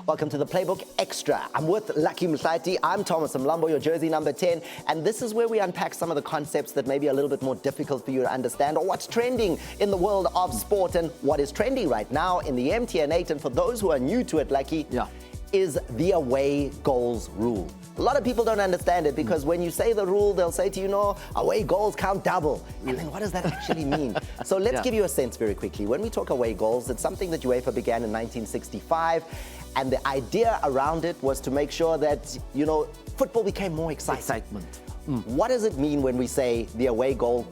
Welcome to the Playbook Extra. I'm with Lucky Mhlathe. I'm Thomas Mlambo, your jersey number 10. And this is where we unpack some of the concepts that may be a little bit more difficult for you to understand, or what's trending in the world of sport and what is trending right now in the MTN8. And for those who are new to it, Lucky, is the away goals rule. A lot of people don't understand it because when you say the rule, they'll say to you, no, away goals count double. And then what does that actually mean? So let's give you a sense very quickly. When we talk away goals, it's something that UEFA began in 1965. And the idea around it was to make sure that, you know, football became more excitement. What does it mean when we say the away goal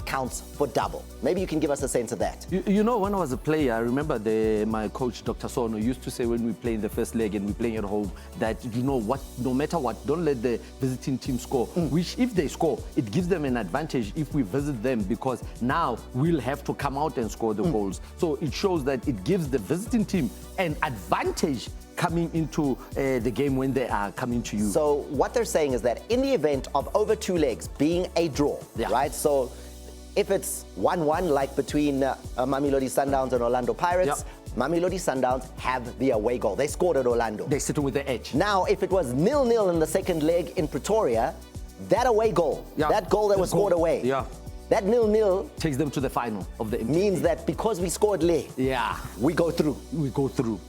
counts for double? Maybe you can give us a sense of that. You know, when I was a player, I remember my coach, Dr. Sono, used to say when we play in the first leg and we're playing at home that, you know what, no matter what, don't let the visiting team score. Which, if they score, it gives them an advantage if we visit them, because now we'll have to come out and score the goals. So it shows that it gives the visiting team an advantage coming into the game when they are coming to you. So what they're saying is that in the event of over 2 legs being a draw, right? So if it's 1-1, like between Mamelodi Sundowns and Orlando Pirates, Mamelodi Sundowns have the away goal. They scored at Orlando. They're sitting with the edge. Now, if it was 0-0 in the second leg in Pretoria, that away goal, that goal that was scored away, that 0-0 takes them to the final of the means that because we scored late, we go through. We go through.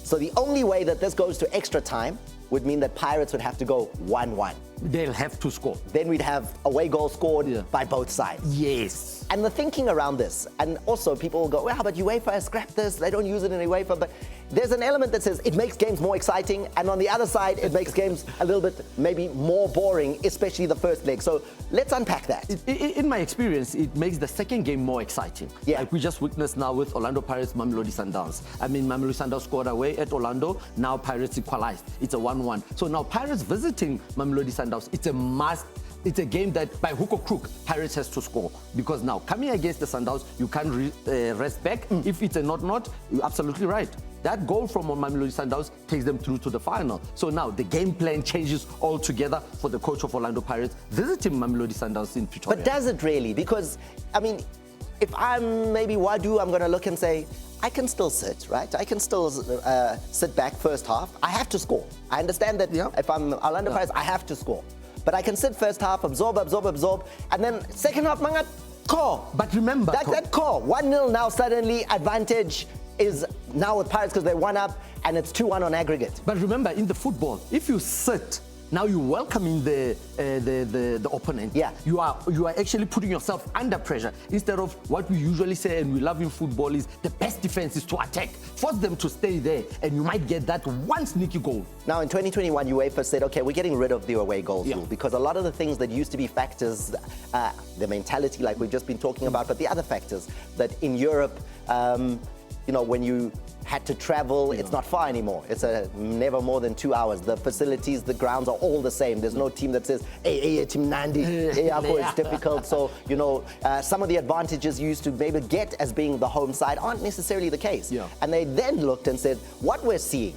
So the only way that this goes to extra time would mean that Pirates would have to go 1-1. They'll have to score. Then we'd have away goal scored by both sides. Yes. And the thinking around this, and also people will go, well, but UEFA has scrapped this, they don't use it in UEFA, but there's an element that says it makes games more exciting, and on the other side, it makes games a little bit maybe more boring, especially the first leg. So let's unpack that. In my experience, it makes the second game more exciting. Like we just witnessed now with Orlando Pirates, Mamelodi Sundowns. I mean, Mamelodi Sundowns scored away at Orlando, now Pirates equalized. It's a 1-1. So now Pirates visiting Mamelodi Sundowns, it's a must. It's a game that by hook or crook, Pirates has to score. Because now, coming against the Sundowns, you can't rest back. If it's a not, you're absolutely right. That goal from Mamelodi Sundowns takes them through to the final. So now the game plan changes altogether for the coach of Orlando Pirates visiting Mamelodi Sundowns in Pretoria. But does it really? Because, I mean, if I'm maybe Wadu, I'm going to look and say, I can still sit, right? I can still sit back first half. I have to score. I understand that if I'm Orlando Pirates, I have to score. But I can sit first half, absorb, and then second half, mangat, core. But remember, that core, 1-0 now suddenly advantage is now with Pirates because they 1 up and it's 2-1 on aggregate. But remember, in the football, if you sit, now you're welcoming the opponent. You are actually putting yourself under pressure. Instead of what we usually say and we love in football is the best defense is to attack. Force them to stay there and you might get that one sneaky goal. Now in 2021, UEFA said, okay, we're getting rid of the away goals rule because a lot of the things that used to be factors, the mentality like we've just been talking about, but the other factors that in Europe, you know, when you had to travel, it's not far anymore. It's never more than 2 hours. The facilities, the grounds are all the same. There's no team that says, hey, Team Nandi, it's difficult. So, you know, some of the advantages you used to maybe get as being the home side aren't necessarily the case. And they then looked and said, what we're seeing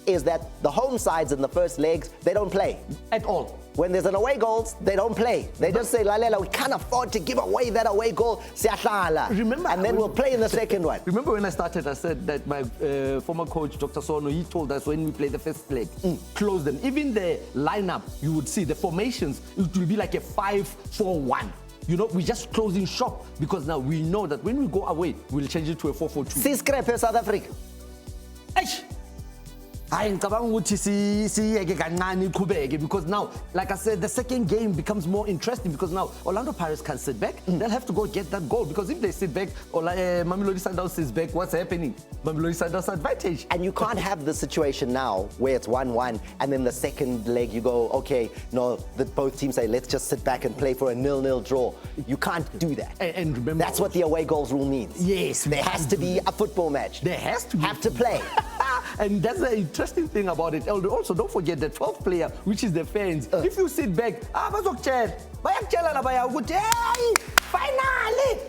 is that the home sides in the first legs, they don't play. At all. When there's an away goals, they don't play. They just say, Lalela, we can't afford to give away that away goal. Remember, and then we'll play in the second one. Remember when I started, I said that my former coach, Dr. Sono, he told us when we play the first leg, close them. Even the lineup, you would see the formations, it will be like a 5-4-1. You know, we're just closing shop because now we know that when we go away, we'll change it to a 4-4-2. See scrap South Africa. Because now, like I said, the second game becomes more interesting because now Orlando Pirates can sit back. They'll have to go get that goal because if they sit back or Mamelodi Sundowns sits back, what's happening? Mamelodi Sundowns advantage. And you can't have the situation now where it's 1-1 and then the second leg you go, okay, no, both teams say, let's just sit back and play for a 0-0 draw. You can't do that. And remember, that's what the away goals rule means. Yes. There has to be a football match. There has to be. Have to play. And that's the interesting thing about it. Also, don't forget the 12th player, which is the fans. If you sit back, finally!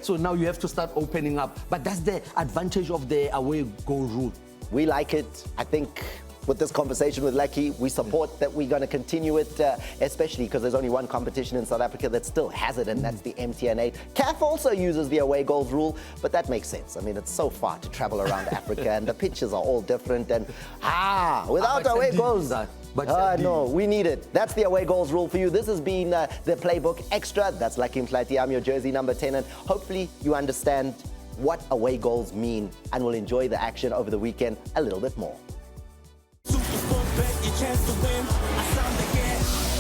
So now you have to start opening up. But that's the advantage of the away goal rule. We like it. I think with this conversation with Lucky. We support that we're going to continue it, especially because there's only one competition in South Africa that still has it, and that's the MTN8. CAF also uses the away goals rule, but that makes sense. I mean, it's so far to travel around Africa, and the pitches are all different, and without away goals. No, we need it. That's the away goals rule for you. This has been the Playbook Extra. That's Lucky Mhlathe. I'm your jersey number 10, and hopefully you understand what away goals mean and will enjoy the action over the weekend a little bit more. Super Sport, bet your chance to win. I sound again.